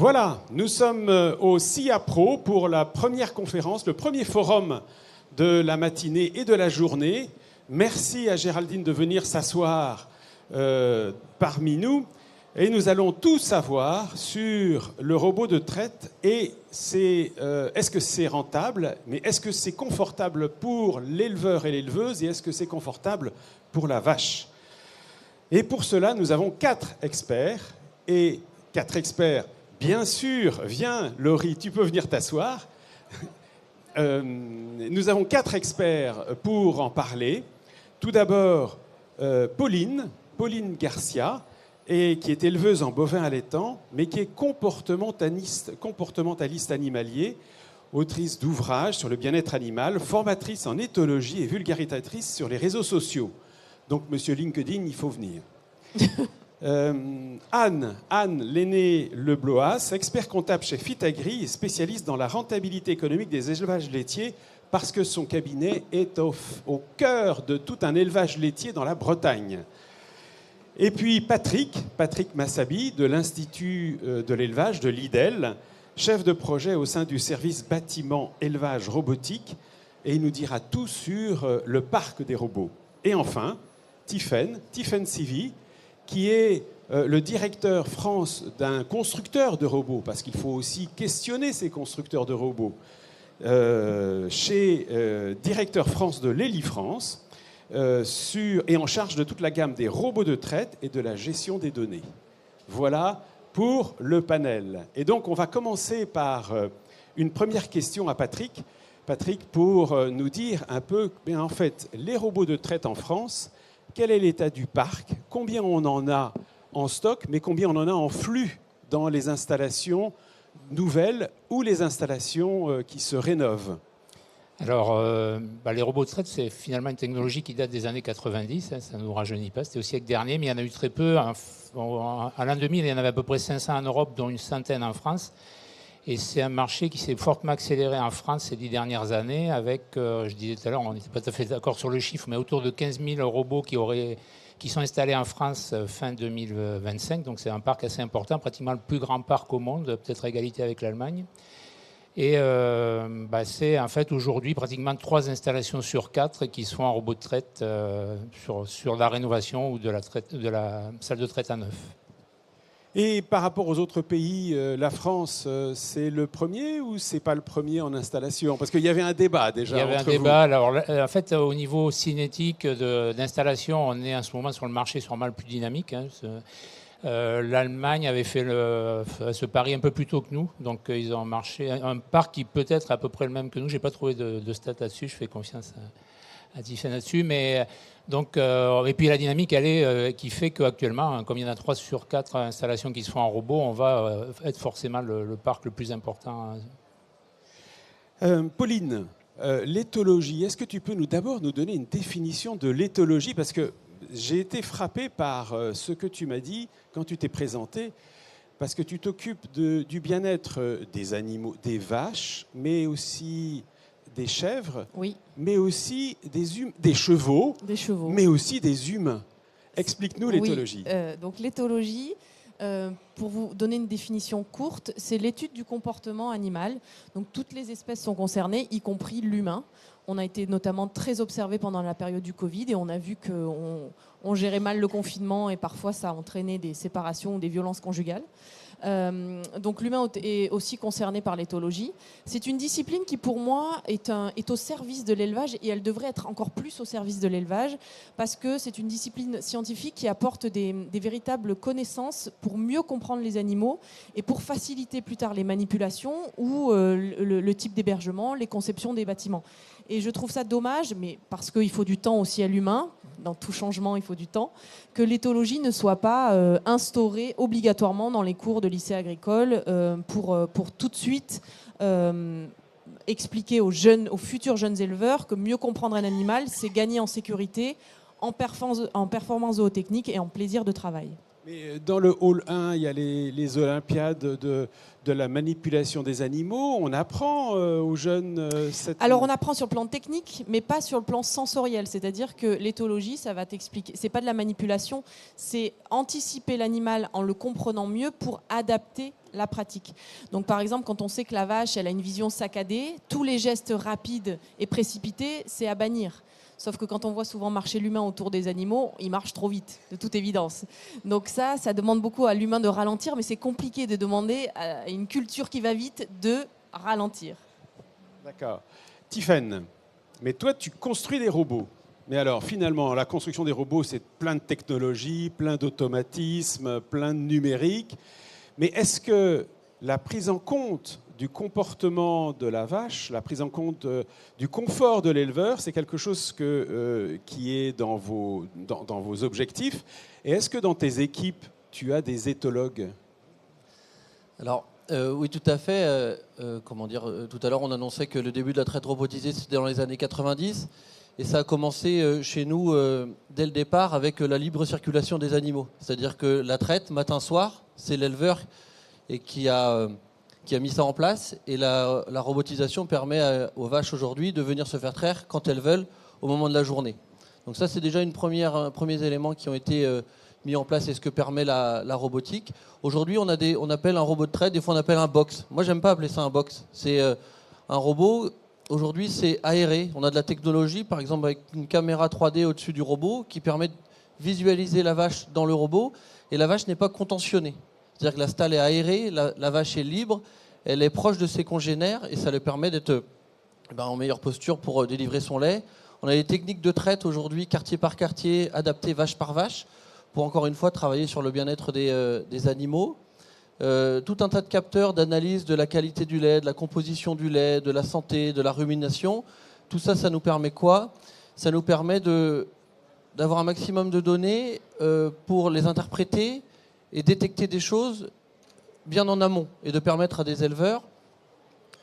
Voilà, nous sommes au SIA Pro pour la première conférence, le premier forum de la matinée et de la journée. Merci à Géraldine de venir s'asseoir parmi nous. Et nous allons tout savoir sur le robot de traite et est-ce que c'est rentable, mais est-ce que c'est confortable pour l'éleveur et l'éleveuse et est-ce que c'est confortable pour la vache? Et pour cela, nous avons 4 experts. Et 4 experts, bien sûr, viens Laurie, tu peux venir t'asseoir. Nous avons 4 experts pour en parler. Tout d'abord, Pauline Garcia, qui est éleveuse en bovin allaitant, mais qui est comportementaliste animalier, autrice d'ouvrages sur le bien-être animal, formatrice en éthologie et vulgarisatrice sur les réseaux sociaux. Donc, monsieur LinkedIn, il faut venir. Anne Lenné Lebloas, expert comptable chez Fitagri et spécialiste dans la rentabilité économique des élevages laitiers parce que son cabinet est au cœur de tout un élevage laitier dans la Bretagne. Et puis Patrick Massabi de l'Institut de l'élevage de l'IDEL, chef de projet au sein du service bâtiment élevage robotique, et il nous dira tout sur le parc des robots. Et enfin, Tiffaine Sivi, qui est le directeur France d'un constructeur de robots, parce qu'il faut aussi questionner ces constructeurs de robots, chez directeur France de l'Eli-France, et en charge de toute la gamme des robots de traite et de la gestion des données. Voilà pour le panel. Et donc, on va commencer par une première question à Patrick. Patrick, pour nous dire un peu, en fait, les robots de traite en France, quel est l'état du parc, combien on en a en stock, mais combien on en a en flux dans les installations nouvelles ou les installations qui se rénovent? Alors, les robots de traite, c'est finalement une technologie qui date des années 90, ça ne nous rajeunit pas, c'était au siècle dernier, mais il y en a eu très peu. À l'an 2000, il y en avait à peu près 500 en Europe, dont une centaine en France. Et c'est un marché qui s'est fortement accéléré en France ces 10 dernières années avec, je disais tout à l'heure, on n'était pas tout à fait d'accord sur le chiffre, mais autour de 15 000 robots qui sont installés en France fin 2025. Donc c'est un parc assez important, pratiquement le plus grand parc au monde, peut-être à égalité avec l'Allemagne. Et c'est en fait aujourd'hui pratiquement 3 installations sur 4 qui sont en robot de traite sur la rénovation ou de la salle de traite à neuf. Et par rapport aux autres pays, la France, c'est le premier ou c'est pas le premier en installation? Parce qu'il y avait un débat déjà. Il y avait un débat. Alors, en fait, au niveau cinétique d'installation, on est en ce moment sur le marché sûrement le plus dynamique. L'Allemagne avait fait ce pari un peu plus tôt que nous. Donc, ils ont marché un parc qui peut être à peu près le même que nous. Je n'ai pas trouvé de stats là-dessus. Je fais confiance à Tiffany là-dessus. Mais, donc, et puis la dynamique, elle est qui fait qu'actuellement, comme il y en a 3 sur 4 installations qui se font en robot, on va être forcément le parc le plus important. Pauline, l'éthologie, est-ce que tu peux d'abord nous donner une définition de l'éthologie? Parce que j'ai été frappé par ce que tu m'as dit quand tu t'es présenté, parce que tu t'occupes du bien-être des animaux, des vaches, mais aussi des chèvres, oui, mais aussi des chevaux, mais aussi des humains. Explique-nous l'éthologie. Donc l'éthologie, pour vous donner une définition courte, c'est l'étude du comportement animal. Donc toutes les espèces sont concernées, y compris l'humain. On a été notamment très observé pendant la période du Covid et on a vu qu'on gérait mal le confinement et parfois ça a entraîné des séparations ou des violences conjugales. Donc l'humain est aussi concerné par l'éthologie. C'est une discipline qui pour moi est au service de l'élevage et elle devrait être encore plus au service de l'élevage parce que c'est une discipline scientifique qui apporte des véritables connaissances pour mieux comprendre les animaux et pour faciliter plus tard les manipulations ou le type d'hébergement, les conceptions des bâtiments. Et je trouve ça dommage, mais parce qu'il faut du temps aussi à l'humain, dans tout changement il faut du temps, que l'éthologie ne soit pas instaurée obligatoirement dans les cours de lycée agricole pour tout de suite expliquer aux futurs jeunes éleveurs que mieux comprendre un animal, c'est gagner en sécurité, en performance zootechnique et en plaisir de travail. Mais dans le hall 1, il y a les Olympiades de la manipulation des animaux. On apprend aux jeunes cette... Alors on apprend sur le plan technique, mais pas sur le plan sensoriel. C'est-à-dire que l'éthologie, ça va t'expliquer. C'est pas de la manipulation, c'est anticiper l'animal en le comprenant mieux pour adapter la pratique. Donc par exemple, quand on sait que la vache, elle a une vision saccadée, tous les gestes rapides et précipités, c'est à bannir. Sauf que quand on voit souvent marcher l'humain autour des animaux, il marche trop vite, de toute évidence. Donc ça demande beaucoup à l'humain de ralentir, mais c'est compliqué de demander à une culture qui va vite de ralentir. D'accord. Tiffaine, mais toi, tu construis des robots. Mais alors, finalement, la construction des robots, c'est plein de technologies, plein d'automatismes, plein de numérique. Mais est-ce que la prise en compte du comportement de la vache, la prise en compte du confort de l'éleveur, c'est quelque chose qui est dans vos objectifs. Et est-ce que dans tes équipes, tu as des éthologues ? Alors, oui, tout à fait. Tout à l'heure, on annonçait que le début de la traite robotisée, c'était dans les années 90. Et ça a commencé chez nous dès le départ avec la libre circulation des animaux. C'est-à-dire que la traite, matin-soir, c'est l'éleveur qui a mis ça en place. Et la robotisation permet aux vaches aujourd'hui de venir se faire traire quand elles veulent au moment de la journée. Donc ça, c'est déjà un premier élément qui ont été mis en place et ce que permet la robotique. Aujourd'hui, on appelle un robot de traite, des fois on appelle un box. Moi, j'aime pas appeler ça un box. C'est un robot. Aujourd'hui, c'est aéré. On a de la technologie, par exemple avec une caméra 3D au-dessus du robot qui permet de visualiser la vache dans le robot. Et la vache n'est pas contentionnée. C'est-à-dire que la stalle est aérée, la vache est libre, elle est proche de ses congénères et ça lui permet d'être en meilleure posture pour délivrer son lait. On a des techniques de traite aujourd'hui, quartier par quartier, adaptées vache par vache, pour encore une fois travailler sur le bien-être des animaux. Tout un tas de capteurs d'analyse de la qualité du lait, de la composition du lait, de la santé, de la rumination. Tout ça, ça nous permet quoi ? Ça nous permet d'avoir un maximum de données pour les interpréter et détecter des choses bien en amont et de permettre à des éleveurs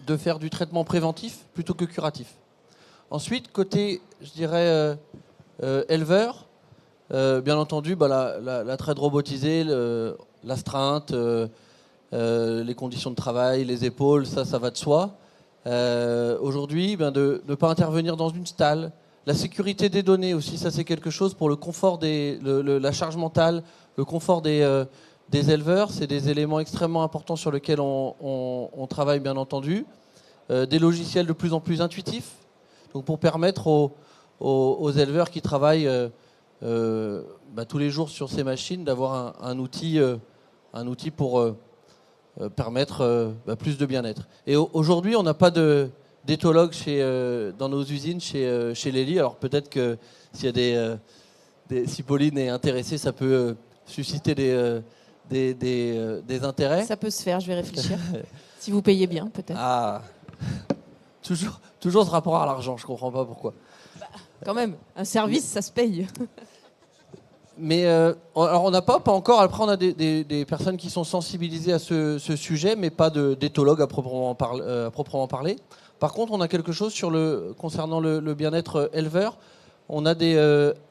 de faire du traitement préventif plutôt que curatif. Ensuite, côté, je dirais, éleveur, bien entendu, la traite robotisée, l'astreinte, les conditions de travail, les épaules, ça va de soi. Aujourd'hui, de ne pas intervenir dans une stalle. La sécurité des données aussi, ça c'est quelque chose pour le confort la charge mentale, le confort des éleveurs. C'est des éléments extrêmement importants sur lesquels on travaille, bien entendu. Des logiciels de plus en plus intuitifs, donc pour permettre aux éleveurs qui travaillent tous les jours sur ces machines d'avoir un outil pour permettre plus de bien-être. Et aujourd'hui, on n'a pas d'éthologue dans nos usines chez Lely. Alors peut-être que s'il y a si Pauline est intéressée, ça peut susciter des intérêts. Ça peut se faire, je vais réfléchir. Si vous payez bien, peut-être. Ah, toujours ce rapport à l'argent, je comprends pas pourquoi. Quand même, un service, ça se paye. Mais alors on n'a pas encore. Après, on a des personnes qui sont sensibilisées à ce sujet, mais pas d'éthologue à proprement parler. Par contre, on a quelque chose concernant le bien-être éleveur. On a des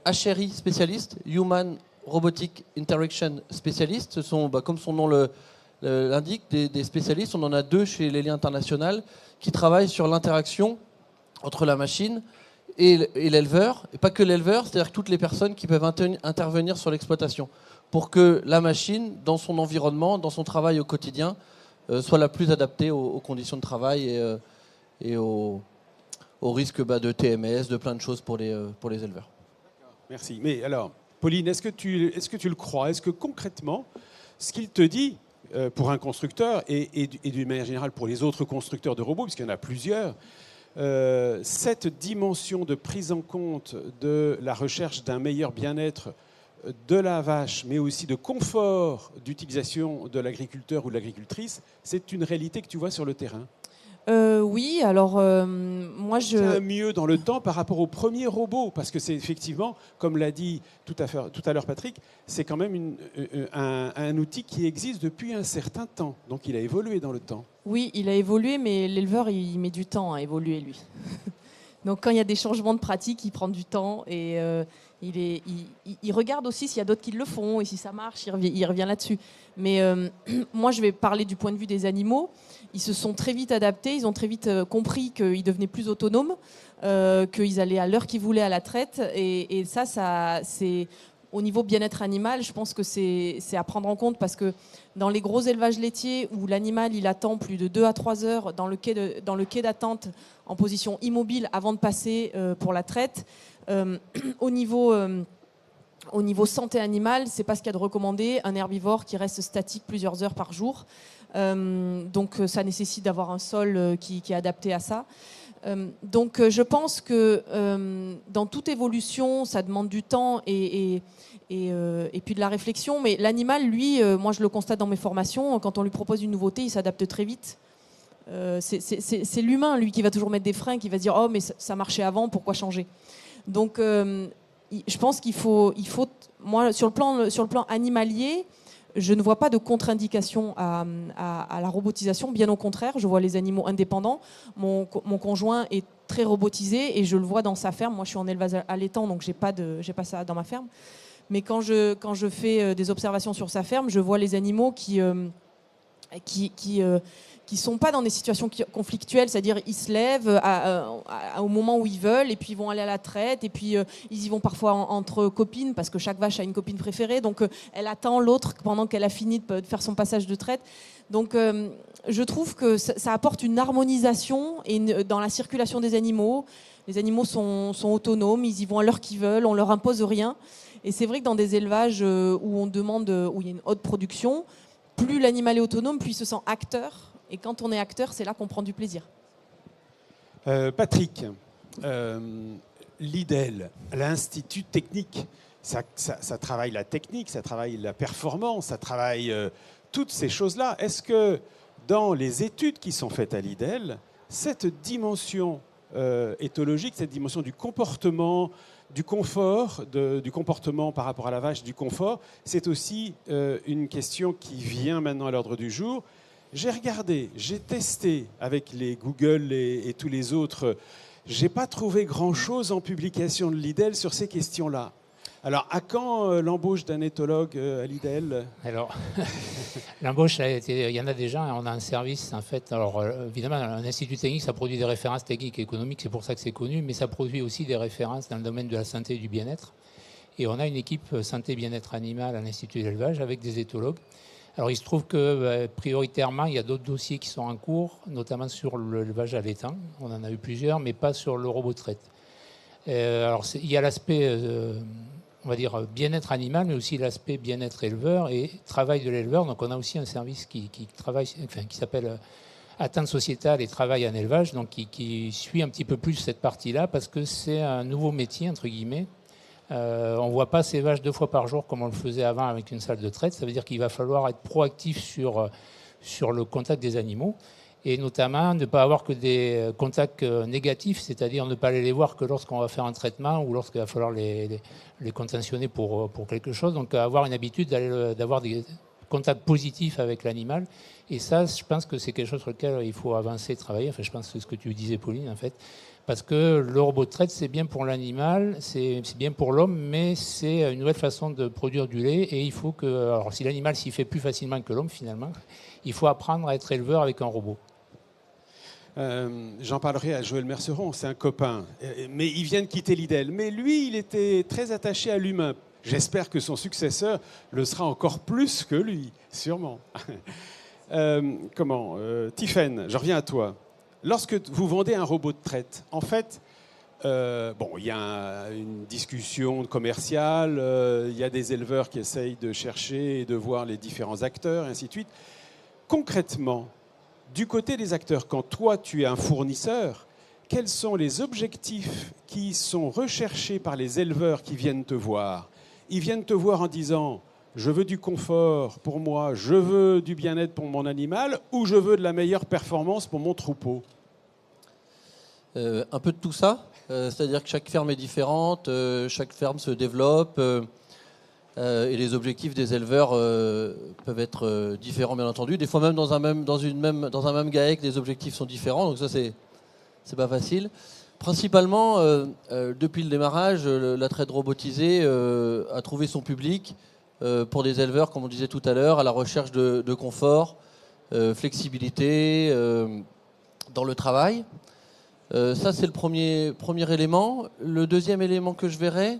HRI spécialistes, Human Robotic Interaction Specialists. Ce sont, comme son nom l'indique, des spécialistes. On en a 2 chez Lely International qui travaillent sur l'interaction entre la machine et l'éleveur, et pas que l'éleveur, c'est-à-dire que toutes les personnes qui peuvent intervenir sur l'exploitation, pour que la machine, dans son environnement, dans son travail au quotidien, soit la plus adaptée aux conditions de travail et au risque de TMS, de plein de choses pour les éleveurs. Merci. Mais alors, Pauline, est-ce que tu le crois ? Est-ce que concrètement, ce qu'il te dit pour un constructeur et d'une manière générale pour les autres constructeurs de robots, puisqu'il y en a plusieurs, cette dimension de prise en compte de la recherche d'un meilleur bien-être de la vache, mais aussi de confort d'utilisation de l'agriculteur ou de l'agricultrice, c'est une réalité que tu vois sur le terrain ? Oui, alors moi je... C'est mieux dans le temps par rapport au premier robot, parce que c'est effectivement, comme l'a dit tout à l'heure Patrick, c'est quand même un outil qui existe depuis un certain temps, donc il a évolué dans le temps. Oui, il a évolué, mais l'éleveur, il met du temps à évoluer, lui. Donc quand il y a des changements de pratique, il prend du temps et Il regarde aussi s'il y a d'autres qui le font et si ça marche, il revient là-dessus. Mais moi, je vais parler du point de vue des animaux. Ils se sont très vite adaptés, ils ont très vite compris qu'ils devenaient plus autonomes, qu'ils allaient à l'heure qu'ils voulaient à la traite. Et ça, c'est au niveau bien-être animal, je pense que c'est à prendre en compte parce que dans les gros élevages laitiers où l'animal il attend plus de 2 à 3 heures dans le quai d'attente en position immobile avant de passer pour la traite, au niveau santé animale, c'est pas ce qu'il y a de recommandé, un herbivore qui reste statique plusieurs heures par jour. Donc ça nécessite d'avoir un sol qui est adapté à ça. Donc je pense que dans toute évolution, ça demande du temps et puis de la réflexion. Mais l'animal, lui, moi je le constate dans mes formations, quand on lui propose une nouveauté, il s'adapte très vite. C'est l'humain, lui, qui va toujours mettre des freins, qui va se dire « Oh, mais ça marchait avant, pourquoi changer ?» Donc je pense qu'il faut... Moi, sur le plan animalier, je ne vois pas de contre-indication à la robotisation. Bien au contraire, je vois les animaux indépendants. Mon conjoint est très robotisé et je le vois dans sa ferme. Moi, je suis en élevage allaitant, donc j'ai pas ça dans ma ferme. Mais quand je fais des observations sur sa ferme, je vois les animaux qui sont pas dans des situations conflictuelles, c'est-à-dire ils se lèvent au moment où ils veulent et puis ils vont aller à la traite et puis ils y vont parfois entre copines parce que chaque vache a une copine préférée, donc elle attend l'autre pendant qu'elle a fini de faire son passage de traite. Donc je trouve que ça apporte une harmonisation dans la circulation des animaux. Les animaux sont autonomes, ils y vont à l'heure qu'ils veulent, on leur impose rien. Et c'est vrai que dans des élevages où il y a une haute production, plus l'animal est autonome, plus il se sent acteur. Et quand on est acteur, c'est là qu'on prend du plaisir. Patrick, l'IDEL, l'Institut technique, ça travaille la technique, ça travaille la performance, ça travaille toutes ces choses-là. Est-ce que dans les études qui sont faites à l'IDEL, cette dimension éthologique, cette dimension du comportement, du confort, du comportement par rapport à la vache, du confort, c'est aussi une question qui vient maintenant à l'ordre du jour. J'ai regardé, j'ai testé avec les Google et tous les autres. J'ai pas trouvé grand-chose en publication de l'IDEL sur ces questions-là. Alors, à quand l'embauche d'un éthologue à l'IDEL ? Alors, l'embauche, il y en a déjà, on a un service, en fait. Alors, évidemment, un institut technique, ça produit des références techniques et économiques, c'est pour ça que c'est connu, mais ça produit aussi des références dans le domaine de la santé et du bien-être. Et on a une équipe santé et bien-être animal à l'Institut d'élevage avec des éthologues. Alors, il se trouve que prioritairement, il y a d'autres dossiers qui sont en cours, notamment sur l'élevage allaitant. On en a eu plusieurs, mais pas sur le robot de traite. Alors, il y a l'aspect, on va dire, bien-être animal, mais aussi l'aspect bien-être éleveur et travail de l'éleveur. Donc, on a aussi un service qui s'appelle Attente sociétale et travail en élevage, donc qui suit un petit peu plus cette partie-là, parce que c'est un nouveau métier, entre guillemets. On ne voit pas ces vaches 2 fois par jour comme on le faisait avant avec une salle de traite. Ça veut dire qu'il va falloir être proactif sur le contact des animaux et notamment ne pas avoir que des contacts négatifs, c'est-à-dire ne pas aller les voir que lorsqu'on va faire un traitement ou lorsqu'il va falloir les contentionner pour quelque chose. Donc avoir une habitude d'avoir des contacts positifs avec l'animal. Et ça, je pense que c'est quelque chose sur lequel il faut avancer, travailler. Enfin, je pense que c'est ce que tu disais, Pauline, en fait. Parce que le robot de traite, c'est bien pour l'animal, c'est bien pour l'homme, mais c'est une nouvelle façon de produire du lait. Et il faut que, alors si l'animal s'y fait plus facilement que l'homme, finalement, il faut apprendre à être éleveur avec un robot. J'en parlerai à Joël Merceron, c'est un copain. Mais il vient de quitter l'IDEL. Mais lui, il était très attaché à l'humain. J'espère que son successeur le sera encore plus que lui, sûrement. Tiffaine, je reviens à toi. Lorsque vous vendez un robot de traite, en fait, il y a une discussion commerciale, il y a des éleveurs qui essayent de chercher et de voir les différents acteurs, et ainsi de suite. Concrètement, du côté des acteurs, quand toi, tu es un fournisseur, quels sont les objectifs qui sont recherchés par les éleveurs qui viennent te voir ? Ils viennent te voir en disant « je veux du confort pour moi, je veux du bien-être pour mon animal ou je veux de la meilleure performance pour mon troupeau ?» Un peu de tout ça. C'est-à-dire que chaque ferme est différente, chaque ferme se développe et les objectifs des éleveurs peuvent être différents, bien entendu. Des fois même dans un même GAEC, les objectifs sont différents, donc ça c'est pas facile. Principalement, depuis le démarrage, la traite robotisée a trouvé son public pour des éleveurs, comme on disait tout à l'heure, à la recherche de confort, flexibilité dans le travail. Ça, c'est le premier élément. Le deuxième élément que je verrais,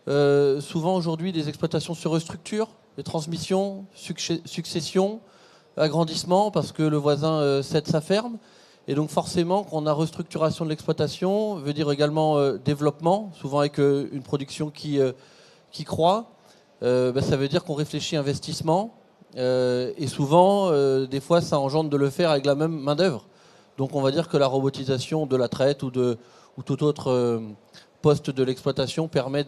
souvent aujourd'hui, des exploitations se restructurent, des transmissions, successions, agrandissement, parce que le voisin cède sa ferme. Et donc forcément, quand on a restructuration de l'exploitation, veut dire également développement, souvent avec une production qui croît. Ça veut dire qu'on réfléchit investissement. Et souvent, des fois, ça engendre de le faire avec la même main-d'œuvre. Donc on va dire que la robotisation de la traite ou tout autre poste de l'exploitation permet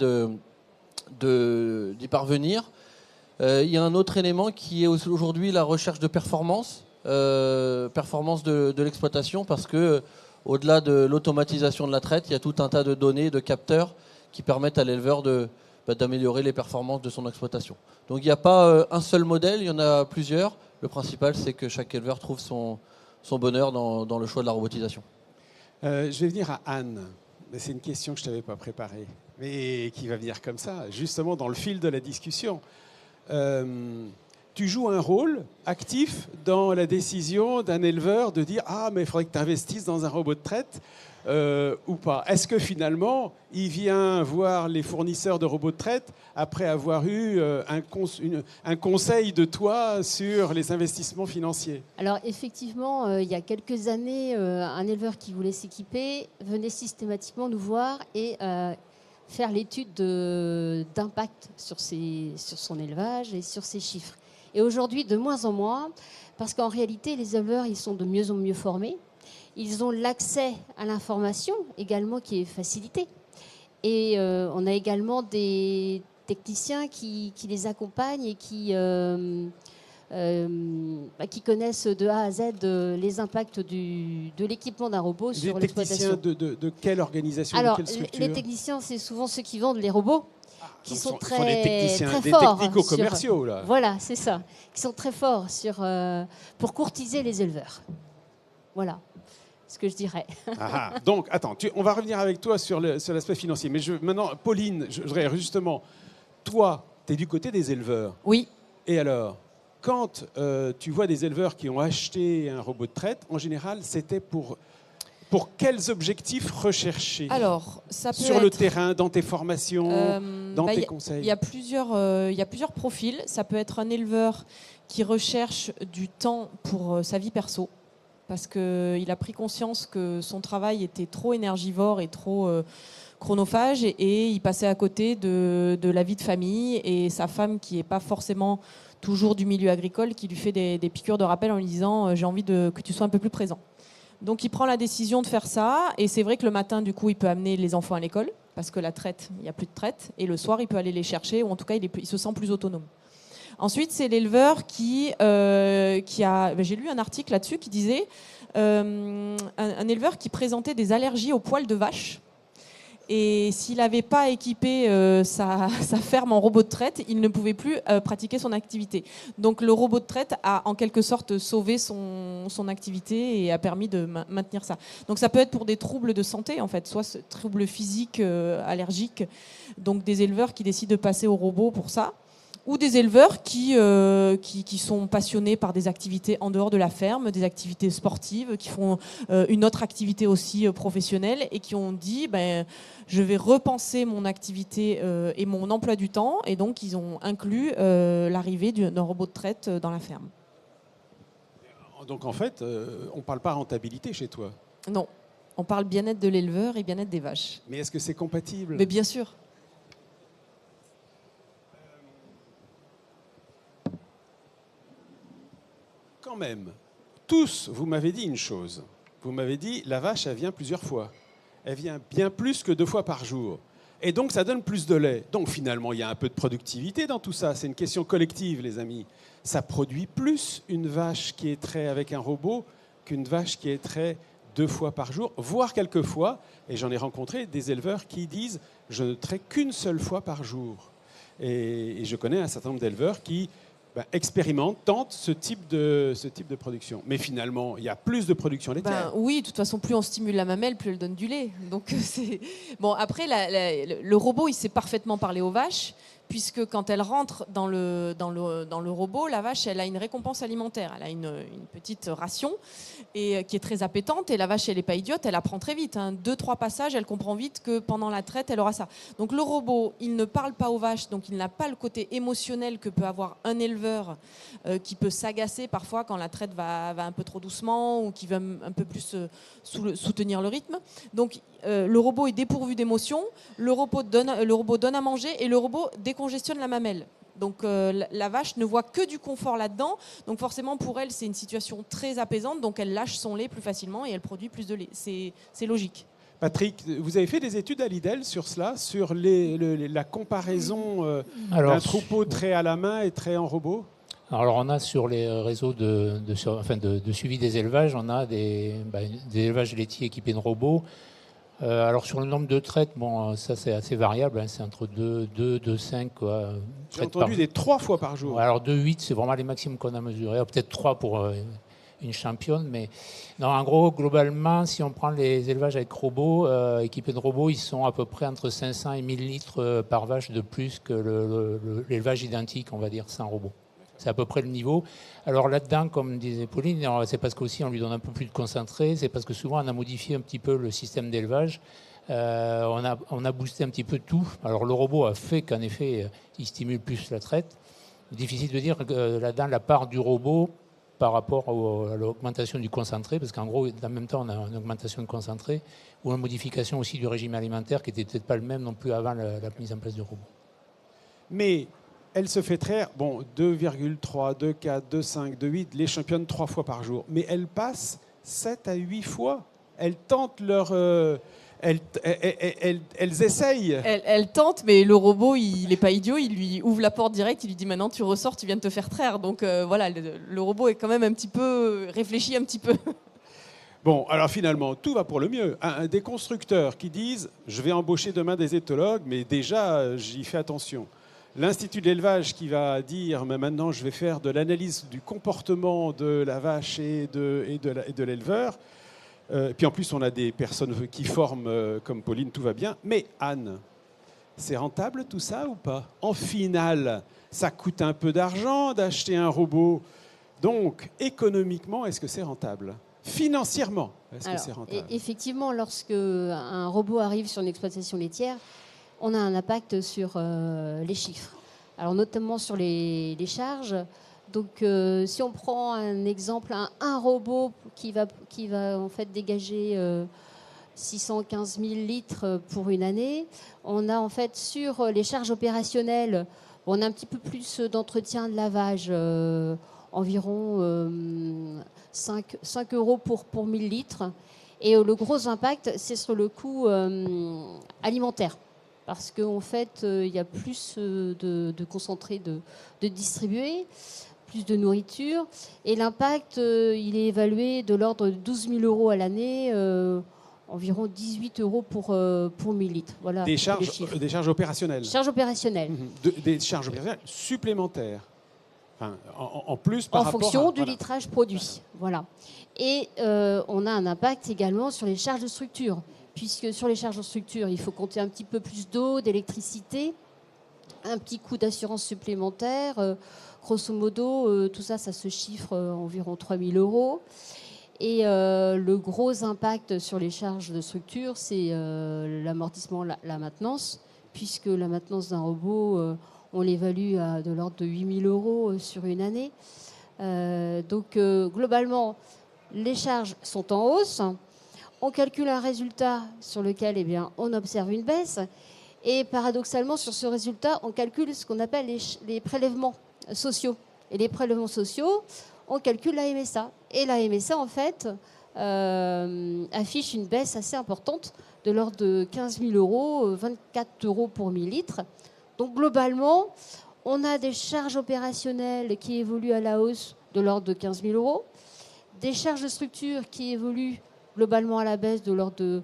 d'y parvenir. Il y a un autre élément qui est aujourd'hui la recherche de performance de l'exploitation, parce que au-delà de l'automatisation de la traite, il y a tout un tas de données, de capteurs qui permettent à l'éleveur d'améliorer les performances de son exploitation. Donc il n'y a pas un seul modèle, il y en a plusieurs. Le principal, c'est que chaque éleveur trouve son bonheur dans le choix de la robotisation. Je vais venir à Anne. C'est une question que je ne t'avais pas préparée, mais qui va venir comme ça, justement dans le fil de la discussion. Tu joues un rôle actif dans la décision d'un éleveur de dire « Ah, mais il faudrait que tu investisses dans un robot de traite ou pas ». Est-ce que finalement, il vient voir les fournisseurs de robots de traite après avoir eu un conseil de toi sur les investissements financiers? Alors effectivement, il y a quelques années, un éleveur qui voulait s'équiper venait systématiquement nous voir et faire l'étude d'impact sur son élevage et sur ses chiffres. Et aujourd'hui, de moins en moins, parce qu'en réalité, les éleveurs, ils sont de mieux en mieux formés. Ils ont l'accès à l'information également qui est facilité. Et on a également des techniciens qui les accompagnent et qui connaissent de A à Z les impacts de l'équipement d'un robot sur l'exploitation. Des techniciens de quelle organisation? Alors, de quelle structure? les techniciens, c'est souvent ceux qui vendent les robots, qui sont ce sont des techniciens, très des forts. technico-commerciaux, là. Voilà, c'est ça. Qui sont très forts pour courtiser les éleveurs. Voilà ce que je dirais. Donc, attends, on va revenir avec toi sur l'aspect financier. Mais maintenant, Pauline, je voudrais justement, toi, tu es du côté des éleveurs. Oui. Et alors, quand tu vois des éleveurs qui ont acheté un robot de traite, en général, c'était pour quels objectifs recherchés? Alors, ça peut sur être, le terrain, dans tes formations, dans tes conseils. Il y a plusieurs profils. Ça peut être un éleveur qui recherche du temps pour sa vie perso, parce qu'il a pris conscience que son travail était trop énergivore et trop chronophage, et il passait à côté de la vie de famille, et sa femme, qui n'est pas forcément toujours du milieu agricole, qui lui fait des piqûres de rappel en lui disant « j'ai envie que tu sois un peu plus présent ». Donc il prend la décision de faire ça, et c'est vrai que le matin, du coup, il peut amener les enfants à l'école, parce que la traite, il n'y a plus de traite, et le soir, il peut aller les chercher, ou en tout cas, il se sent plus autonome. Ensuite, c'est l'éleveur qui a... J'ai lu un article là-dessus qui disait un éleveur qui présentait des allergies aux poils de vache. Et s'il n'avait pas équipé sa ferme en robot de traite, il ne pouvait plus pratiquer son activité. Donc le robot de traite a en quelque sorte sauvé son activité et a permis de maintenir ça. Donc ça peut être pour des troubles de santé, en fait, soit troubles physiques, allergiques, donc des éleveurs qui décident de passer au robot pour ça, ou des éleveurs qui sont passionnés par des activités en dehors de la ferme, des activités sportives, qui font une autre activité aussi professionnelle, et qui ont dit je vais repenser mon activité et mon emploi du temps, et donc ils ont inclus l'arrivée d'un robot de traite dans la ferme. Donc en fait, on ne parle pas rentabilité chez toi? Non, on parle bien-être de l'éleveur et bien-être des vaches. Mais est-ce que c'est compatible? Mais bien sûr. Quand même, tous, vous m'avez dit une chose. Vous m'avez dit, la vache, elle vient plusieurs fois. Elle vient bien plus que 2 fois par jour. Et donc, ça donne plus de lait. Donc, finalement, il y a un peu de productivité dans tout ça. C'est une question collective, les amis. Ça produit plus une vache qui est traitée avec un robot qu'une vache qui est traitée 2 fois par jour, voire quelques fois. Et j'en ai rencontré des éleveurs qui disent, je ne traite qu'une seule fois par jour. Et je connais un certain nombre d'éleveurs qui expérimente, tente ce type de production. Mais finalement, il y a plus de production laitière. Oui, de toute façon, plus on stimule la mamelle, plus elle donne du lait. Donc, bon, après, le robot, il sait parfaitement parler aux vaches, puisque quand elle rentre dans le robot, la vache, elle a une récompense alimentaire. Elle a une petite ration et qui est très appétante. Et la vache, elle n'est pas idiote, elle apprend très vite. 2-3 passages, elle comprend vite que pendant la traite, elle aura ça. Donc le robot, il ne parle pas aux vaches, donc il n'a pas le côté émotionnel que peut avoir un éleveur qui peut s'agacer parfois quand la traite va un peu trop doucement ou qui veut un peu plus soutenir le rythme. Donc le robot est dépourvu d'émotion, le robot donne à manger et le robot décongestionne la mamelle. Donc la vache ne voit que du confort là-dedans. Donc forcément pour elle c'est une situation très apaisante. Donc elle lâche son lait plus facilement et elle produit plus de lait. C'est logique. Patrick, vous avez fait des études à l'IDEL sur cela, sur la comparaison d'un troupeau trait à la main et trait en robot? Alors on a sur les réseaux de suivi des élevages, on a des élevages laitiers équipés de robots. Alors sur le nombre de traites, bon, ça c'est assez variable, c'est entre 2, 5. J'ai entendu des 3 fois par jour. Alors 2, 8, c'est vraiment les maximums qu'on a mesurés. Peut-être 3 pour une championne, mais non, en gros, globalement, si on prend les élevages avec robots, équipés de robots, ils sont à peu près entre 500 et 1000 litres par vache de plus que l'élevage identique, on va dire, sans robot. C'est à peu près le niveau. Alors là-dedans, comme disait Pauline, c'est parce qu'aussi on lui donne un peu plus de concentré, c'est parce que souvent on a modifié un petit peu le système d'élevage, on a boosté un petit peu tout. Alors le robot a fait qu'en effet, il stimule plus la traite. Difficile de dire là-dedans la part du robot par rapport à l'augmentation du concentré, parce qu'en gros, en même temps, on a une augmentation de concentré ou une modification aussi du régime alimentaire qui n'était peut-être pas le même non plus avant la mise en place du robot. Mais elle se fait traire, 2,3, 2,4, 2,5, 2,8, les championnes 3 fois par jour. Mais elles passent 7 à 8 fois. Elles tentent elles essayent. Elle tente, mais le robot, il n'est pas idiot. Il lui ouvre la porte direct, il lui dit maintenant tu ressors, tu viens de te faire traire. Donc voilà, le robot est quand même un petit peu réfléchi un petit peu. Bon, alors finalement, tout va pour le mieux. Des constructeurs qui disent je vais embaucher demain des éthologues, mais déjà j'y fais attention. L'Institut de l'élevage qui va dire mais maintenant je vais faire de l'analyse du comportement de la vache et de l'éleveur. Puis en plus on a des personnes qui forment comme Pauline, tout va bien. Mais Anne, c'est rentable tout ça ou pas? En finale, ça coûte un peu d'argent d'acheter un robot. Donc économiquement, est-ce que c'est rentable? Financièrement, est-ce que c'est rentable? Effectivement, lorsque un robot arrive sur une exploitation laitière, on a un impact sur les chiffres. Alors notamment sur les charges. Donc si on prend un exemple, un robot qui va en fait dégager 615 000 litres pour une année, on a en fait sur les charges opérationnelles, on a un petit peu plus d'entretien de lavage, environ 5 € pour 1000 litres. Et le gros impact, c'est sur le coût alimentaire. Parce qu'en fait, il y a plus de concentré de distribuer, plus de nourriture. Et l'impact, il est évalué de l'ordre de 12 000 € à l'année, environ 18 € pour 1000 litres. Voilà, des charges opérationnelles. Charges opérationnelles. Des charges opérationnelles supplémentaires. Enfin, en plus par rapport en fonction du litrage produit. Voilà. Et on a un impact également sur les charges de structure. Puisque sur les charges de structure, il faut compter un petit peu plus d'eau, d'électricité, un petit coût d'assurance supplémentaire. Grosso modo, tout ça, ça se chiffre environ 3 000 €. Et le gros impact sur les charges de structure, c'est l'amortissement, la maintenance, puisque la maintenance d'un robot, on l'évalue à de l'ordre de 8 000 € sur une année. Donc, globalement, les charges sont en hausse. On calcule un résultat sur lequel on observe une baisse. Et paradoxalement, sur ce résultat, on calcule ce qu'on appelle les prélèvements sociaux. Et les prélèvements sociaux, on calcule la MSA. Et la MSA, en fait, affiche une baisse assez importante de l'ordre de 15 000 €, 24 € pour 1000 litres. Donc globalement, on a des charges opérationnelles qui évoluent à la hausse de l'ordre de 15 000 €, des charges de structure qui évoluent globalement à la baisse de l'ordre de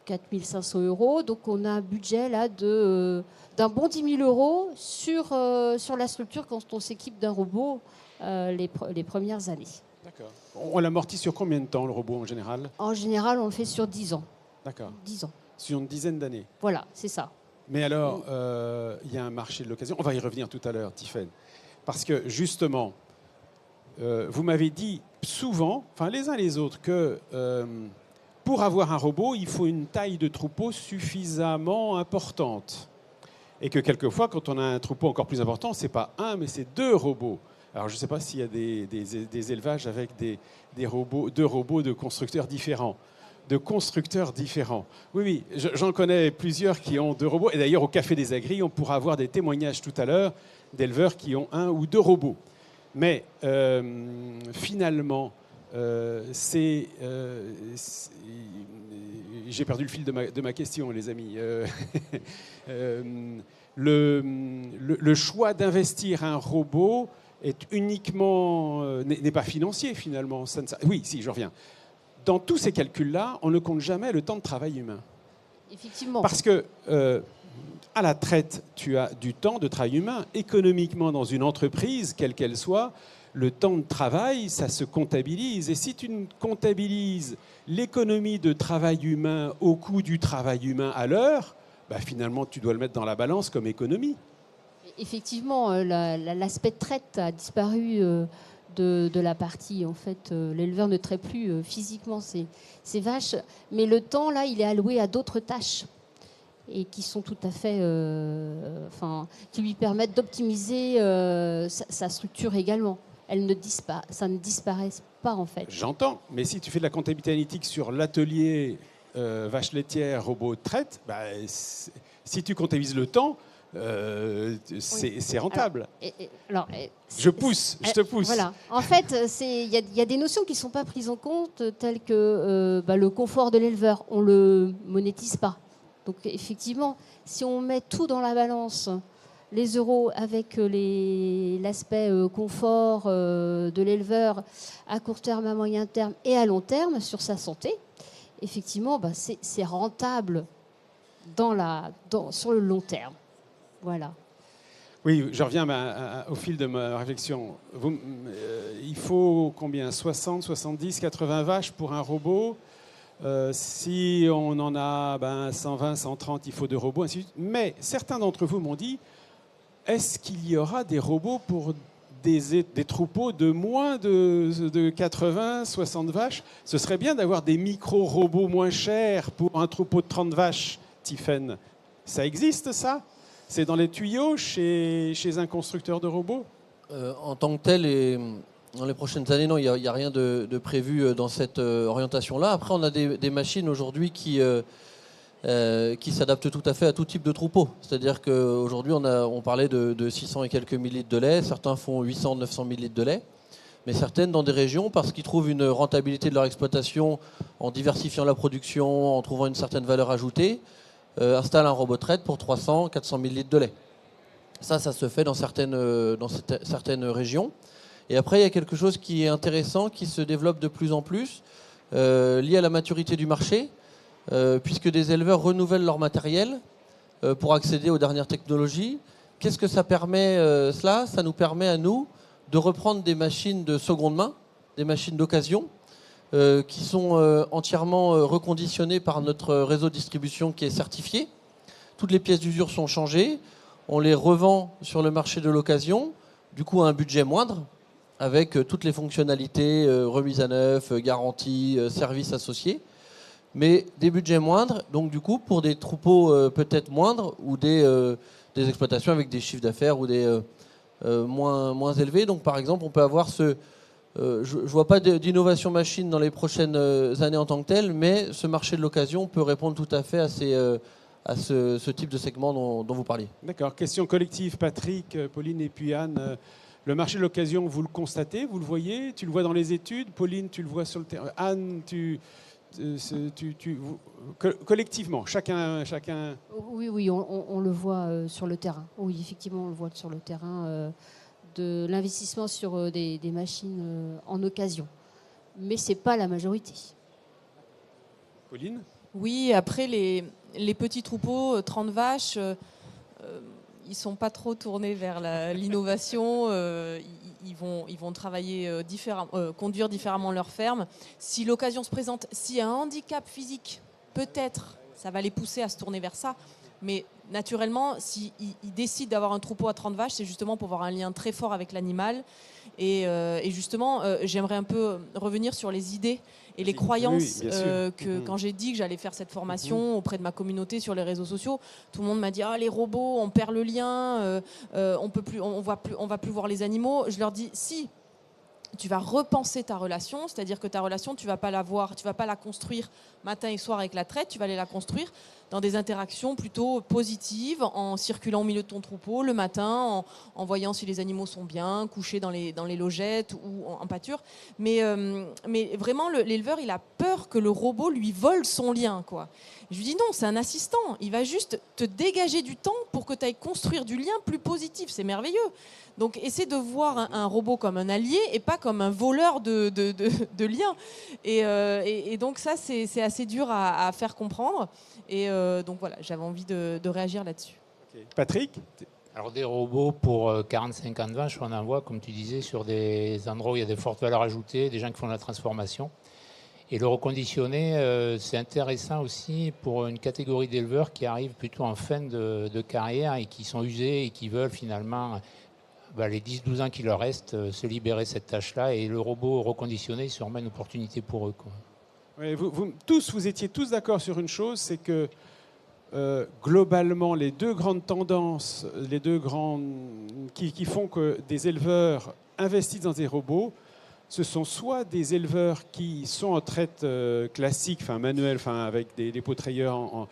4 500 €. Donc on a un budget là d'un bon 10 000 € sur la structure quand on s'équipe d'un robot les premières années. D'accord. On l'amortit sur combien de temps, le robot, en général? En général, on le fait sur 10 ans. D'accord. 10 ans. Sur une dizaine d'années. Voilà, c'est ça. Mais alors, il y a un marché de l'occasion. On va y revenir tout à l'heure, Tiffaine. Parce que, justement, vous m'avez dit souvent, enfin les uns les autres, que pour avoir un robot, il faut une taille de troupeau suffisamment importante. Et que quelquefois, quand on a un troupeau encore plus important, ce n'est pas un, mais c'est 2 robots. Alors, je ne sais pas s'il y a des élevages avec deux robots de constructeurs différents. Oui, j'en connais plusieurs qui ont 2 robots. Et d'ailleurs, au Café des Agris, on pourra avoir des témoignages tout à l'heure d'éleveurs qui ont 1 ou 2 robots. Mais finalement, j'ai perdu le fil de ma question, les amis. Le choix d'investir un robot n'est pas financier finalement. Oui, si, je reviens. Dans tous ces calculs-là, on ne compte jamais le temps de travail humain. Effectivement. Parce que à la traite, tu as du temps de travail humain. Économiquement, dans une entreprise, quelle qu'elle soit, le temps de travail, ça se comptabilise. Et si tu comptabilises l'économie de travail humain au coût du travail humain à l'heure, bah finalement, tu dois le mettre dans la balance comme économie. Effectivement, l'aspect traite a disparu de la partie. En fait, l'éleveur ne traite plus physiquement ses vaches, mais le temps, là, il est alloué à d'autres tâches et qui sont tout à fait, qui lui permettent d'optimiser sa structure également. Ça ne disparaît pas, en fait. J'entends, mais si tu fais de la comptabilité analytique sur l'atelier vache laitière, robot de traite, bah, si tu comptabilises le temps, c'est rentable. Je te pousse. Voilà. En fait, il y a des notions qui ne sont pas prises en compte, telles que le confort de l'éleveur. On ne le monétise pas. Donc effectivement, si on met tout dans la balance, les euros avec l'aspect confort de l'éleveur à court terme, à moyen terme et à long terme sur sa santé, effectivement, c'est rentable sur le long terme. Voilà. Oui, je reviens au fil de ma réflexion. Il faut combien? 60, 70, 80 vaches pour un robot. Si on en a 120, 130, il faut 2 robots, ainsi de suite. Mais certains d'entre vous m'ont dit, est-ce qu'il y aura des robots pour des troupeaux de moins de 80, 60 vaches? Ce serait bien d'avoir des micro-robots moins chers pour un troupeau de 30 vaches, Tiffaine. Ça existe, ça? C'est dans les tuyaux chez un constructeur de robots? En tant que tel, et dans les prochaines années, non, il n'y a rien de prévu dans cette orientation-là. Après, on a des machines aujourd'hui qui s'adaptent tout à fait à tout type de troupeau. C'est-à-dire qu'aujourd'hui, on parlait de 600 et quelques millilitres de lait. Certains font 800, 900 millilitres de lait. Mais certaines dans des régions, parce qu'ils trouvent une rentabilité de leur exploitation en diversifiant la production, en trouvant une certaine valeur ajoutée, installe un robot de traite pour 300, 400 millilitres de lait. Ça se fait dans certaines régions. Et après, il y a quelque chose qui est intéressant, qui se développe de plus en plus, lié à la maturité du marché, puisque des éleveurs renouvellent leur matériel pour accéder aux dernières technologies. Qu'est-ce que ça permet, cela? Ça nous permet à nous de reprendre des machines de seconde main, des machines d'occasion, qui sont entièrement reconditionnées par notre réseau de distribution qui est certifié. Toutes les pièces d'usure sont changées. On les revend sur le marché de l'occasion, du coup à un budget moindre, avec toutes les fonctionnalités, remise à neuf, garantie, services associés. Mais des budgets moindres, donc du coup pour des troupeaux peut-être moindres ou des exploitations avec des chiffres d'affaires ou des moins élevés. Donc par exemple, on peut avoir je ne vois pas d'innovation machine dans les prochaines années en tant que telle, mais ce marché de l'occasion peut répondre tout à fait à ce type de segment dont vous parliez. D'accord. Question collective, Patrick, Pauline et puis Anne. Le marché de l'occasion, vous le constatez, vous le voyez? Tu le vois dans les études? Pauline, tu le vois sur le terrain? Anne, collectivement, chacun... Oui, on le voit sur le terrain. Oui, effectivement, on le voit sur le terrain de l'investissement sur des machines en occasion. Mais ce n'est pas la majorité. Pauline? Oui, après les petits troupeaux, 30 vaches, ils sont pas trop tournés vers l'innovation. Ils vont travailler conduire différemment leur ferme. Si l'occasion se présente, s'il y a un handicap physique, peut-être, ça va les pousser à se tourner vers ça. Mais naturellement, s'ils décident d'avoir un troupeau à 30 vaches, c'est justement pour avoir un lien très fort avec l'animal. Et justement, j'aimerais un peu revenir sur les idées et les croyances quand j'ai dit que j'allais faire cette formation auprès de ma communauté sur les réseaux sociaux. Tout le monde m'a dit les robots, on perd le lien, on va plus voir les animaux. Je leur dis si. Tu vas repenser ta relation, c'est-à-dire que ta relation, tu vas pas la construire matin et soir avec la traite, tu vas aller la construire dans des interactions plutôt positives, en circulant au milieu de ton troupeau le matin, en voyant si les animaux sont bien, couchés dans les logettes ou en pâture. Mais vraiment, l'éleveur, il a peur que le robot lui vole son lien, quoi. Je lui dis non, c'est un assistant. Il va juste te dégager du temps pour que tu ailles construire du lien plus positif. C'est merveilleux. Donc, essaie de voir un robot comme un allié et pas comme un voleur de liens. Et donc, ça, c'est assez dur à faire comprendre. Et donc, voilà, j'avais envie de réagir là-dessus. Okay. Patrick ? Alors, des robots pour 40-50 vaches, on en voit, comme tu disais, sur des endroits où il y a des fortes valeurs ajoutées, des gens qui font de la transformation. Et le reconditionner, c'est intéressant aussi pour une catégorie d'éleveurs qui arrivent plutôt en fin de carrière et qui sont usés et qui veulent finalement, les 10-12 ans qui leur restent, se libérer de cette tâche-là. Et le robot reconditionné, c'est vraiment une opportunité pour eux, quoi. Oui, vous étiez tous d'accord sur une chose, c'est que globalement, les deux grandes tendances, qui font que des éleveurs investissent dans des robots, ce sont soit des éleveurs qui sont en traite classique, manuelle, avec des potrailleurs,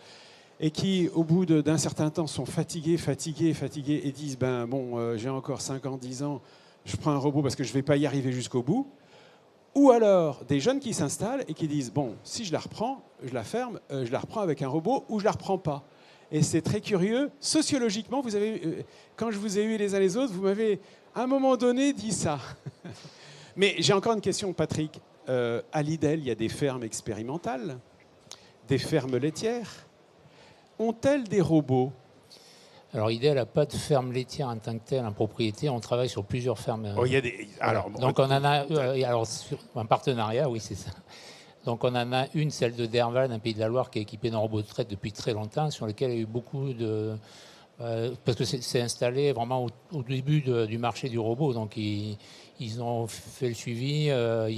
et qui, au bout d'un certain temps, sont fatigués et disent j'ai encore 5 ans, 10 ans, je prends un robot parce que je ne vais pas y arriver jusqu'au bout. Ou alors des jeunes qui s'installent et qui disent si je la reprends, je la ferme, je la reprends avec un robot ou je la reprends pas. Et c'est très curieux. Sociologiquement, quand je vous ai eu les uns les autres, vous m'avez à un moment donné dit ça. Mais j'ai encore une question, Patrick. À Lidl, il y a des fermes expérimentales, des fermes laitières. Ont-elles des robots ? Alors, Lidl n'a pas de ferme laitière en tant que telle en propriété. On travaille sur plusieurs fermes. Donc, on en a un partenariat, oui, c'est ça. Donc, on en a une, celle de Derval, dans le Pays de la Loire, qui est équipée d'un robot de traite depuis très longtemps, sur lequel il y a eu beaucoup de... parce que c'est installé vraiment au début du marché du robot. Donc, ils ont fait le suivi. Il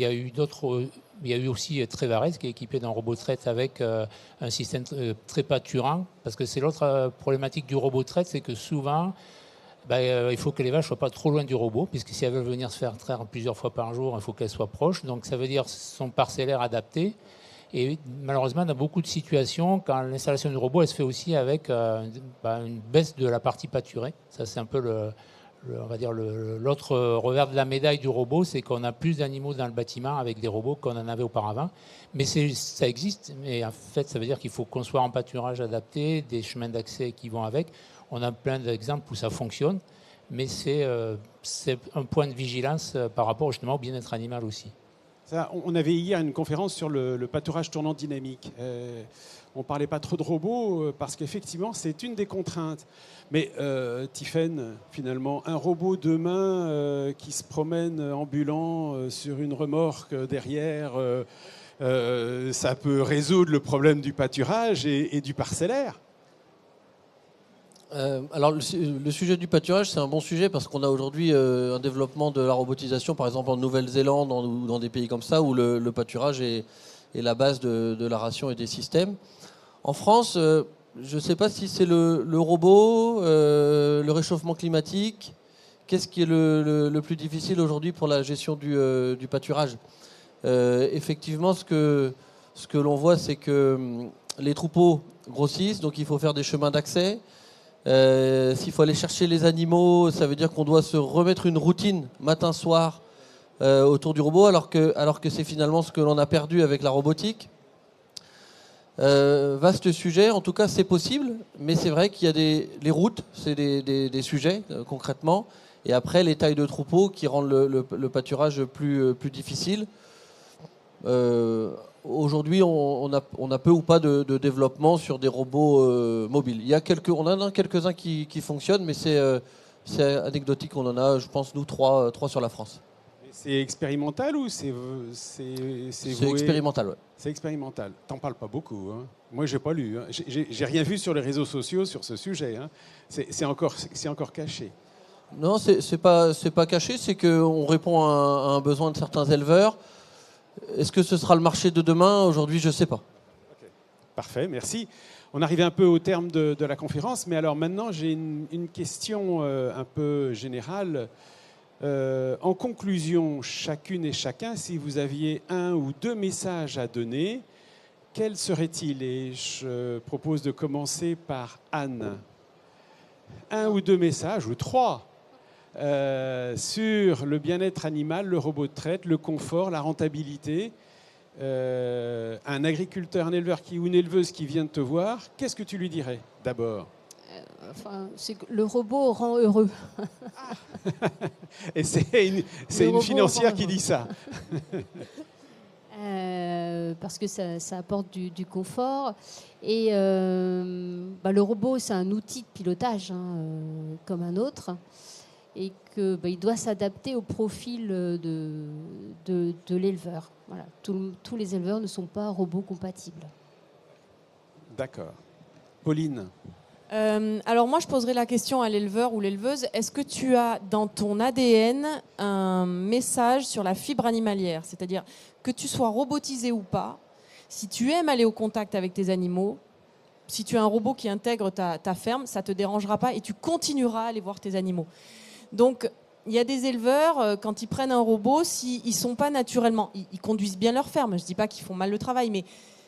y a eu aussi Trévarez qui est équipé d'un robot de traite avec un système très pâturant. Parce que c'est l'autre problématique du robot de traite, c'est que souvent, il faut que les vaches ne soient pas trop loin du robot, puisque si elles veulent venir se faire traire plusieurs fois par jour, il faut qu'elles soient proches. Donc ça veut dire son parcellaire adapté. Et malheureusement, dans beaucoup de situations, quand l'installation du robot, elle se fait aussi avec une baisse de la partie pâturée. Ça, c'est un peu on va dire l'autre revers de la médaille du robot, c'est qu'on a plus d'animaux dans le bâtiment avec des robots qu'on en avait auparavant. Mais ça existe, mais en fait, ça veut dire qu'il faut construire un pâturage adapté, des chemins d'accès qui vont avec. On a plein d'exemples où ça fonctionne, mais c'est un point de vigilance par rapport justement au bien-être animal aussi. On avait hier une conférence sur le pâturage tournant dynamique. On ne parlait pas trop de robots parce qu'effectivement, c'est une des contraintes. Mais Tiffaine, finalement, un robot demain qui se promène ambulant sur une remorque derrière, ça peut résoudre le problème du pâturage et du parcellaire. Alors le sujet du pâturage, c'est un bon sujet parce qu'on a aujourd'hui un développement de la robotisation, par exemple en Nouvelle-Zélande ou dans des pays comme ça, où le pâturage est la base de la ration et des systèmes. En France, je ne sais pas si c'est le robot, le réchauffement climatique. Qu'est-ce qui est le plus difficile aujourd'hui pour la gestion du pâturage ? Effectivement, ce que l'on voit, c'est que les troupeaux grossissent, donc il faut faire des chemins d'accès. S'il faut aller chercher les animaux, ça veut dire qu'on doit se remettre une routine matin-soir autour du robot, alors que c'est finalement ce que l'on a perdu avec la robotique. Vaste sujet, en tout cas c'est possible, mais c'est vrai qu'il y a les routes, c'est des sujets concrètement, et après les tailles de troupeaux qui rendent le pâturage plus difficile. aujourd'hui, on a peu ou pas de développement sur des robots mobiles. On en a quelques-uns qui fonctionnent, mais c'est anecdotique. On en a, je pense, nous, trois sur la France. C'est expérimental ou c'est C'est expérimental, ouais. C'est expérimental. T'en parles pas beaucoup. Hein. Moi, j'ai pas lu. Hein. J'ai rien vu sur les réseaux sociaux sur ce sujet. Hein. C'est encore caché. Non, c'est pas caché. C'est qu'on répond à un besoin de certains éleveurs. Est-ce que ce sera le marché de demain? Aujourd'hui, je sais pas. Okay. Parfait, merci. On arrive un peu au terme de la conférence, mais alors maintenant, j'ai une question un peu générale. En conclusion, chacune et chacun, si vous aviez un ou deux messages à donner, quels seraient-ils? Et je propose de commencer par Anne. Un ou deux messages, ou trois, sur le bien-être animal, le robot de traite, le confort, la rentabilité. Un agriculteur, un éleveur ou une éleveuse qui vient de te voir, qu'est-ce que tu lui dirais d'abord? C'est que le robot rend heureux. Et c'est une financière qui dit ça. Parce que ça apporte du confort. Et le robot, c'est un outil de pilotage comme un autre. Et qu'il doit s'adapter au profil de l'éleveur. Voilà. Tous les éleveurs ne sont pas robots compatibles. D'accord. Pauline? Alors moi, je poserai la question à l'éleveur ou l'éleveuse. Est-ce que tu as dans ton ADN un message sur la fibre animalière? C'est-à-dire que tu sois robotisé ou pas, si tu aimes aller au contact avec tes animaux, si tu as un robot qui intègre ta ferme, ça ne te dérangera pas et tu continueras à aller voir tes animaux. Donc, il y a des éleveurs, quand ils prennent un robot, s'ils ne sont pas naturellement... Ils conduisent bien leur ferme, je ne dis pas qu'ils font mal le travail, mais...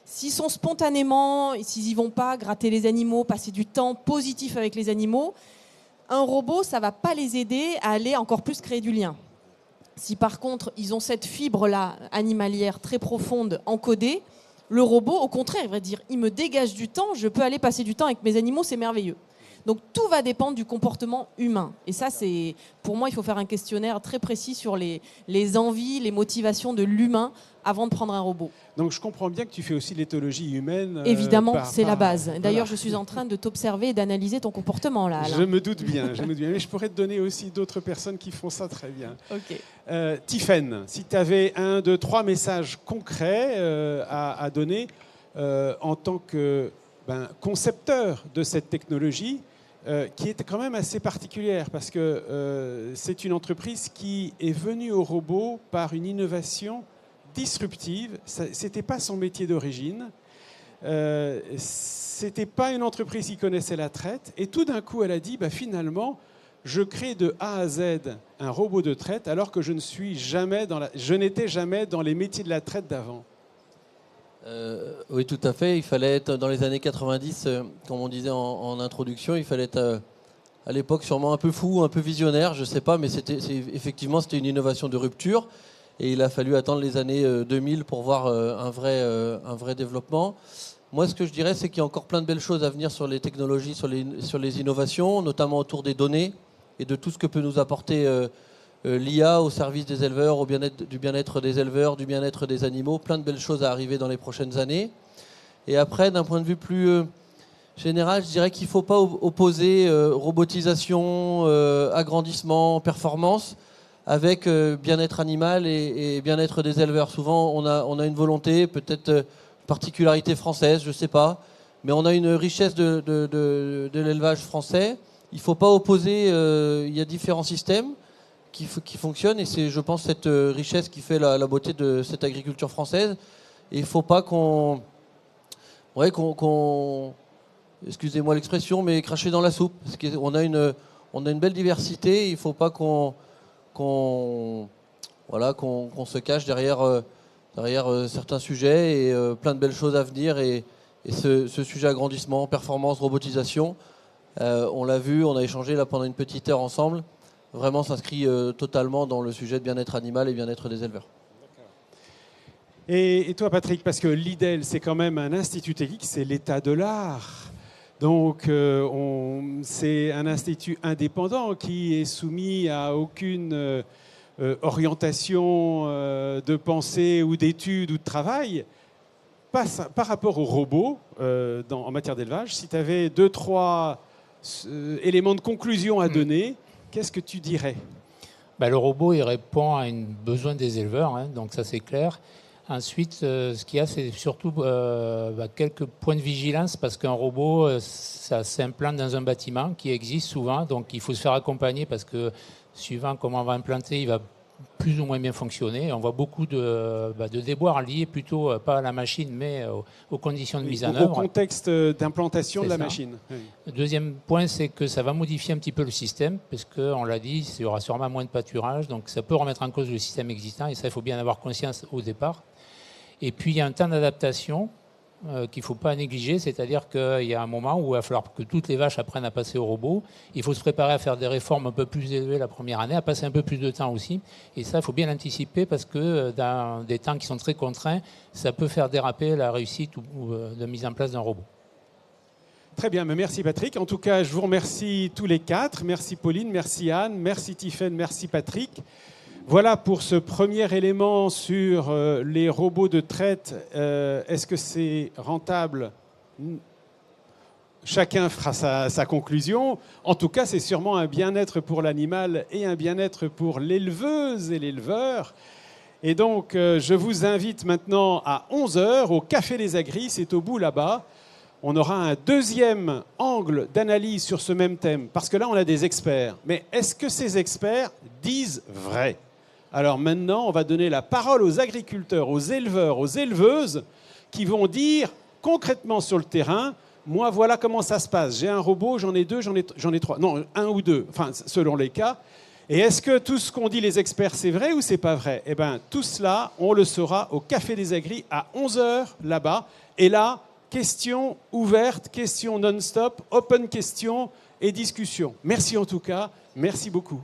S'ils sont spontanément, s'ils n'y vont pas gratter les animaux, passer du temps positif avec les animaux, un robot, ça ne va pas les aider à aller encore plus créer du lien. Si par contre, ils ont cette fibre-là animalière très profonde, encodée, le robot, au contraire, il va dire « il me dégage du temps, je peux aller passer du temps avec mes animaux, c'est merveilleux ». Donc tout va dépendre du comportement humain. Et ça, pour moi, il faut faire un questionnaire très précis sur les envies, les motivations de l'humain avant de prendre un robot. Donc je comprends bien que tu fais aussi l'éthologie humaine. Évidemment, c'est la base. D'ailleurs, je suis en train de t'observer et d'analyser ton comportement là, Alain. Je me doute bien. Mais je pourrais te donner aussi d'autres personnes qui font ça très bien. Ok. Tiffaine, si tu avais 1, 2, 3 messages concrets à donner en tant que concepteur de cette technologie, qui est quand même assez particulière parce que c'est une entreprise qui est venue au robot par une innovation disruptive. Ce n'était pas son métier d'origine. Ce n'était pas une entreprise qui connaissait la traite. Et tout d'un coup, elle a dit, finalement, je crée de A à Z un robot de traite alors que je n'étais jamais dans les métiers de la traite d'avant. Oui, tout à fait. Il fallait être dans les années 90, comme on disait en introduction, il fallait être à l'époque sûrement un peu fou, un peu visionnaire, je ne sais pas, mais effectivement c'était une innovation de rupture et il a fallu attendre les années 2000 pour voir un vrai développement. Moi, ce que je dirais, c'est qu'il y a encore plein de belles choses à venir sur les technologies, sur les innovations, notamment autour des données et de tout ce que peut nous apporter l'IA au service des éleveurs, du bien-être des éleveurs, du bien-être des animaux. Plein de belles choses à arriver dans les prochaines années. Et après, d'un point de vue plus général, je dirais qu'il ne faut pas opposer robotisation, agrandissement, performance avec bien-être animal et bien-être des éleveurs. Souvent, on a une volonté, peut-être particularité française, je ne sais pas, mais on a une richesse de l'élevage français. Il ne faut pas opposer, il y a différents systèmes qui fonctionnent et c'est, je pense, cette richesse qui fait la beauté de cette agriculture française. Et il ne faut pas qu'on excusez-moi l'expression, mais cracher dans la soupe. Parce qu'on a une belle diversité. Il ne faut pas qu'on se cache derrière certains sujets et plein de belles choses à venir. Et ce sujet agrandissement, performance, robotisation, on l'a vu, on a échangé là pendant une petite heure ensemble. Vraiment s'inscrit totalement dans le sujet de bien-être animal et bien-être des éleveurs. Et toi, Patrick, parce que l'IDEL, c'est quand même un institut technique, c'est l'état de l'art. Donc, c'est un institut indépendant qui est soumis à aucune orientation de pensée ou d'études ou de travail. par rapport aux robots en matière d'élevage, si tu avais 2-3 éléments de conclusion à donner, qu'est-ce que tu dirais ? Le robot, il répond à un besoin des éleveurs, hein, donc ça c'est clair. Ensuite, ce qu'il y a, c'est surtout quelques points de vigilance, parce qu'un robot, ça s'implante dans un bâtiment qui existe souvent, donc il faut se faire accompagner, parce que suivant comment on va implanter, il va plus ou moins bien fonctionner. On voit beaucoup de déboires liés plutôt pas à la machine, mais aux conditions de mise en œuvre. Au contexte d'implantation de la ça. machine. Oui. Le deuxième point, c'est que ça va modifier un petit peu le système, parce qu'on l'a dit, il y aura sûrement moins de pâturage, donc ça peut remettre en cause le système existant, et ça, il faut bien avoir conscience au départ. Et puis, il y a un temps d'adaptation qu'il ne faut pas négliger, c'est-à-dire qu'il y a un moment où il va falloir que toutes les vaches apprennent à passer au robot. Il faut se préparer à faire des réformes un peu plus élevées la première année, à passer un peu plus de temps aussi. Et ça, il faut bien l'anticiper, parce que dans des temps qui sont très contraints, ça peut faire déraper la réussite de mise en place d'un robot. Très bien, mais merci Patrick. En tout cas, je vous remercie tous les 4. Merci Pauline, merci Anne, merci Tiffaine, merci Patrick. Voilà pour ce premier élément sur les robots de traite. Est-ce que c'est rentable ? Chacun fera sa conclusion. En tout cas, c'est sûrement un bien-être pour l'animal et un bien-être pour l'éleveuse et l'éleveur. Et donc, je vous invite maintenant à 11h au Café des Agris, c'est au bout là-bas. On aura un deuxième angle d'analyse sur ce même thème, parce que là, on a des experts. Mais est-ce que ces experts disent vrai ? Alors maintenant, on va donner la parole aux agriculteurs, aux éleveurs, aux éleveuses qui vont dire concrètement sur le terrain, moi, voilà comment ça se passe. J'ai un robot, j'en ai 2, j'en ai 3. Non, 1 ou 2, enfin, selon les cas. Et est-ce que tout ce qu'ont dit les experts, c'est vrai ou c'est pas vrai ? Eh bien, tout cela, on le saura au Café des Agris à 11h là-bas. Et là, questions ouvertes, questions non-stop, open questions et discussions. Merci en tout cas, merci beaucoup.